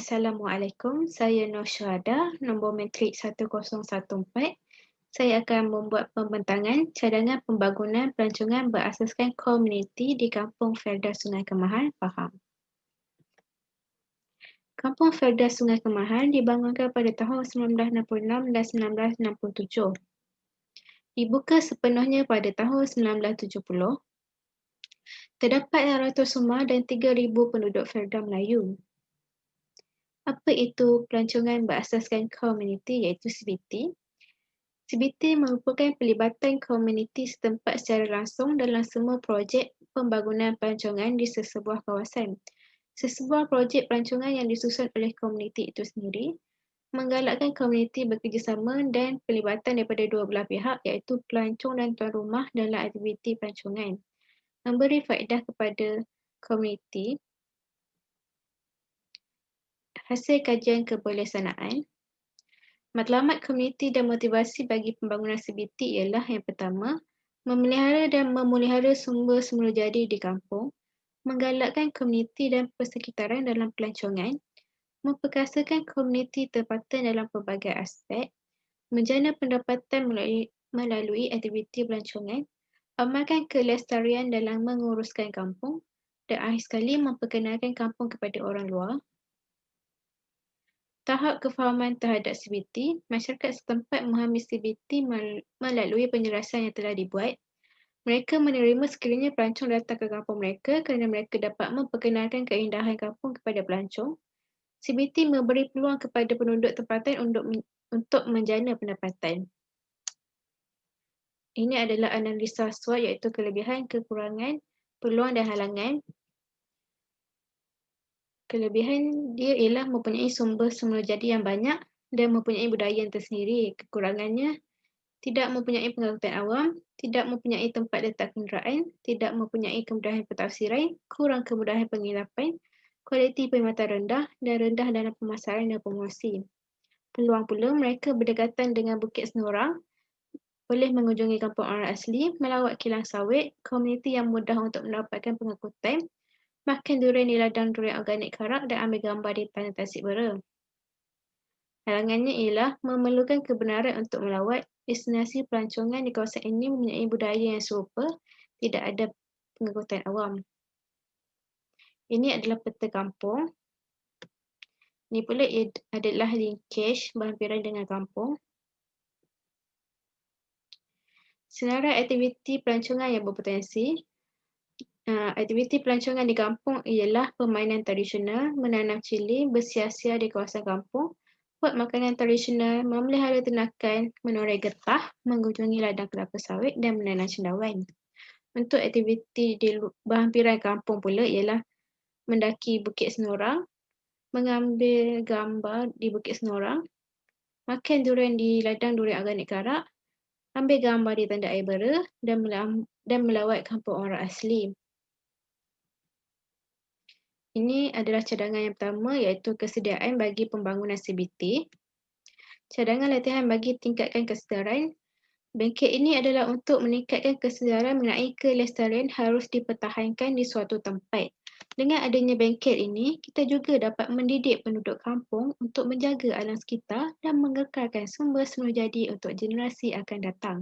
Assalamualaikum, saya Nur Syuhada, nombor matrik 1014. Saya akan membuat pembentangan cadangan pembangunan pelancongan berasaskan komuniti di Kampung Felda Sungai Kemahan, Pahang. Kampung Felda Sungai Kemahan dibangunkan pada tahun 1966 dan 1967. Dibuka sepenuhnya pada tahun 1970. Terdapat 600 rumah dan 3,000 penduduk Felda Melayu. Apa itu pelancongan berasaskan komuniti iaitu CBT? CBT merupakan pelibatan komuniti setempat secara langsung dalam semua projek pembangunan pelancongan di sesebuah kawasan. Sesebuah projek pelancongan yang disusun oleh komuniti itu sendiri menggalakkan komuniti bekerjasama dan pelibatan daripada dua belah pihak iaitu pelancong dan tuan rumah dalam aktiviti pelancongan. Memberi faedah kepada komuniti. Hasil kajian kebolehsanaan. Matlamat komuniti dan motivasi bagi pembangunan CBT ialah yang pertama, memelihara dan memulihara sumber semula jadi di kampung, menggalakkan komuniti dan persekitaran dalam pelancongan, memperkasakan komuniti tempatan dalam pelbagai aspek, menjana pendapatan melalui aktiviti pelancongan, amalkan kelestarian dalam menguruskan kampung, dan akhir sekali memperkenalkan kampung kepada orang luar. Tahap kefahaman terhadap CBT, masyarakat setempat memahami CBT melalui penjelasan yang telah dibuat. Mereka menerima sekiranya pelancong datang ke kampung mereka kerana mereka dapat memperkenalkan keindahan kampung kepada pelancong. CBT memberi peluang kepada penduduk tempatan untuk menjana pendapatan. Ini adalah analisa SWOT iaitu kelebihan, kekurangan, peluang dan halangan. Kelebihan dia ialah mempunyai sumber semula jadi yang banyak dan mempunyai budaya yang tersendiri. Kekurangannya, tidak mempunyai pengangkutan awam, tidak mempunyai tempat letak kenderaan, tidak mempunyai kemudahan pentafsiran, kurang kemudahan pengilapan, kualiti perkhidmatan rendah dan rendah dalam pemasaran dan promosi. Peluang pula mereka berdekatan dengan Bukit Senorang, boleh mengunjungi kampung orang asli, melawat kilang sawit, komuniti yang mudah untuk mendapatkan pengangkutan, makan durian di ladang durian organik Karak dan ambil gambar di Tanah Tasik Bera. Halangannya ialah memerlukan kebenaran untuk melawat. Destinasi pelancongan di kawasan ini mempunyai budaya yang serupa, tidak ada pengangkutan awam. Ini adalah peta kampung. Ini pula adalah linkage berhampiran dengan kampung. Senarai aktiviti pelancongan yang berpotensi. Aktiviti pelancongan di kampung ialah permainan tradisional, menanam cili, bersia-sia di kawasan kampung, buat makanan tradisional, memelihara ternakan, menoreh getah, mengunjungi ladang kelapa sawit dan menanam cendawan. Untuk aktiviti di berhampiran kampung pula ialah mendaki Bukit Senorang, mengambil gambar di Bukit Senorang, makan durian di ladang durian organik Karak, ambil gambar di Tanda Air Bera dan melawat kampung orang asli. Ini adalah cadangan yang pertama iaitu kesediaan bagi pembangunan CBT. Cadangan latihan bagi tingkatkan kesedaran. Bengkel ini adalah untuk meningkatkan kesedaran mengenai kelestarian harus dipertahankan di suatu tempat. Dengan adanya bengkel ini, kita juga dapat mendidik penduduk kampung untuk menjaga alam sekitar dan mengekalkan sumber semula jadi untuk generasi akan datang.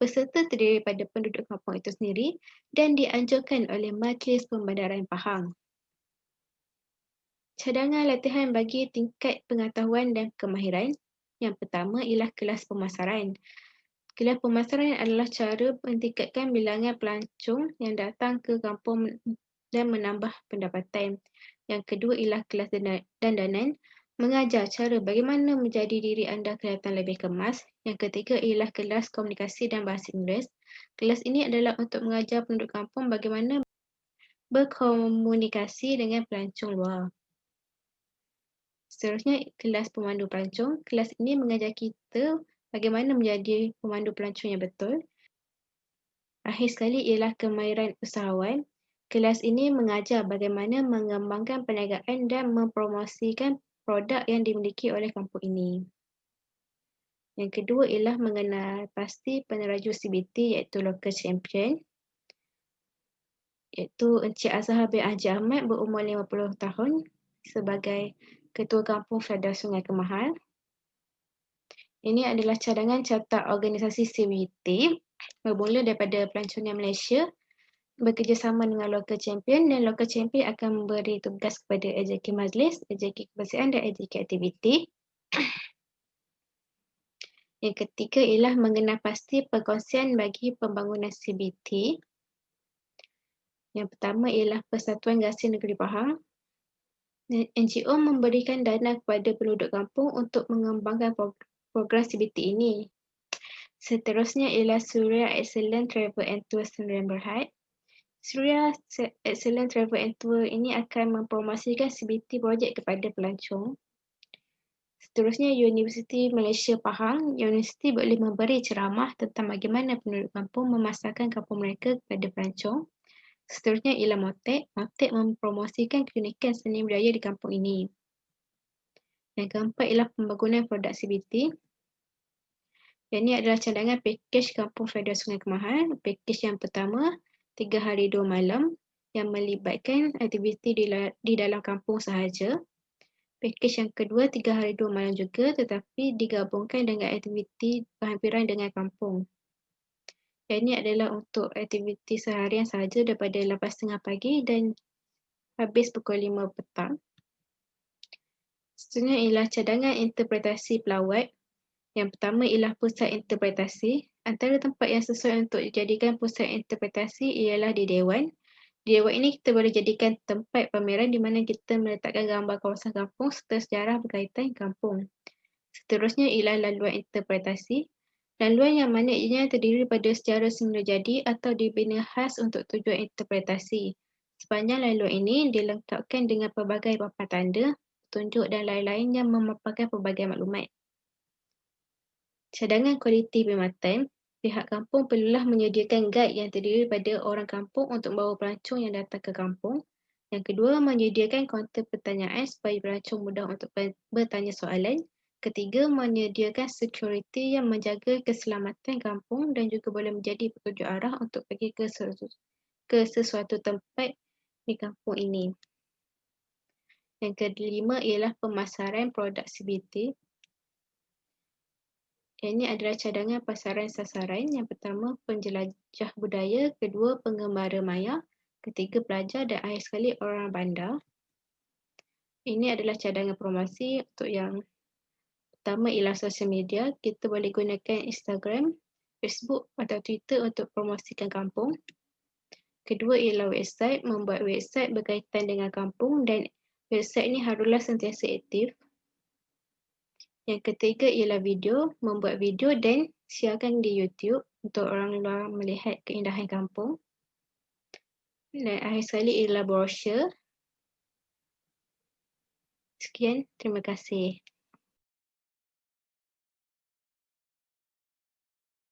Peserta terdiri daripada penduduk kampung itu sendiri dan dianjurkan oleh Majlis Pembandaran Pahang. Cadangan latihan bagi tingkat pengetahuan dan kemahiran. Yang pertama ialah kelas pemasaran. Kelas pemasaran adalah cara meningkatkan bilangan pelancong yang datang ke kampung dan menambah pendapatan. Yang kedua ialah kelas dandanan, mengajar cara bagaimana menjadi diri anda kelihatan lebih kemas. Yang ketiga ialah kelas komunikasi dan bahasa Inggeris. Kelas ini adalah untuk mengajar penduduk kampung bagaimana berkomunikasi dengan pelancong luar. Seterusnya, kelas pemandu pelancong. Kelas ini mengajar kita bagaimana menjadi pemandu pelancong yang betul. Akhir sekali ialah kemahiran usahawan. Kelas ini mengajar bagaimana mengembangkan perniagaan dan mempromosikan produk yang dimiliki oleh kampung ini. Yang kedua ialah mengenal pasti peneraju CBT iaitu local champion. Iaitu Encik Azhar bin Haji Ahmad berumur 50 tahun sebagai Ketua Kampung Federasi Sungai Kemahal. Ini adalah cadangan carta organisasi CBT bermula daripada pelancongan Malaysia bekerjasama dengan local champion, dan local champion akan memberi tugas kepada AJK Majlis, AJK Kebersihan dan AJK Aktiviti. Yang ketiga ialah mengenal pasti perkongsian bagi pembangunan CBT. Yang pertama ialah Persatuan Gasing Negeri Pahang. NGO memberikan dana kepada penduduk kampung untuk mengembangkan program CBT ini. Seterusnya ialah Suria Excellent Travel and Tour Sdn Bhd. Suria Excellent Travel and Tour ini akan mempromosikan CBT projek kepada pelancong. Seterusnya Universiti Malaysia Pahang. Universiti boleh memberi ceramah tentang bagaimana penduduk kampung memasarkan kampung mereka kepada pelancong. Seterusnya ialah Motek. Motek mempromosikan keunikan seni budaya di kampung ini. Yang keempat ialah pembangunan produk CBT. Yang ini adalah cadangan pakej Kampung Federasi Sungai Kemahal. Pakej yang pertama, 3 hari 2 malam yang melibatkan aktiviti di dalam kampung sahaja. Pakej yang kedua, 3 hari 2 malam juga tetapi digabungkan dengan aktiviti berhampiran dengan kampung. Yang ini adalah untuk aktiviti seharian sahaja daripada 8.30 pagi dan habis pukul 5 petang. Seterusnya ialah cadangan interpretasi pelawat. Yang pertama ialah pusat interpretasi. Antara tempat yang sesuai untuk dijadikan pusat interpretasi ialah di Dewan. Di Dewan ini kita boleh jadikan tempat pameran di mana kita meletakkan gambar kawasan kampung serta sejarah berkaitan kampung. Seterusnya ialah laluan interpretasi. Laluan yang mana ianya terdiri pada sejarah semula jadi atau dibina khas untuk tujuan interpretasi. Sepanjang laluan ini dilengkapkan dengan pelbagai papan tanda, petunjuk dan lain-lain yang memaparkan pelbagai maklumat. Cadangan kualiti perkhidmatan. Pihak kampung perlulah menyediakan guide yang terdiri daripada orang kampung untuk membawa pelancong yang datang ke kampung. Yang kedua, menyediakan kaunter pertanyaan supaya pelancong mudah untuk bertanya soalan. Ketiga, menyediakan security yang menjaga keselamatan kampung dan juga boleh menjadi petunjuk arah untuk pergi ke sesuatu tempat di kampung ini. Yang kelima ialah pemasaran produk CBT. Ini adalah cadangan pasaran sasaran. Yang pertama, penjelajah budaya. Kedua, penggemara maya. Ketiga, pelajar dan akhir sekali orang bandar. Ini adalah cadangan promosi untuk yang pertama ialah sosial media. Kita boleh gunakan Instagram, Facebook atau Twitter untuk promosikan kampung. Kedua ialah website. Membuat website berkaitan dengan kampung dan website ini haruslah sentiasa aktif. Yang ketiga ialah video. Membuat video dan siarkan di YouTube untuk orang luar melihat keindahan kampung. Dan akhir sekali ialah brosur. Sekian, terima kasih.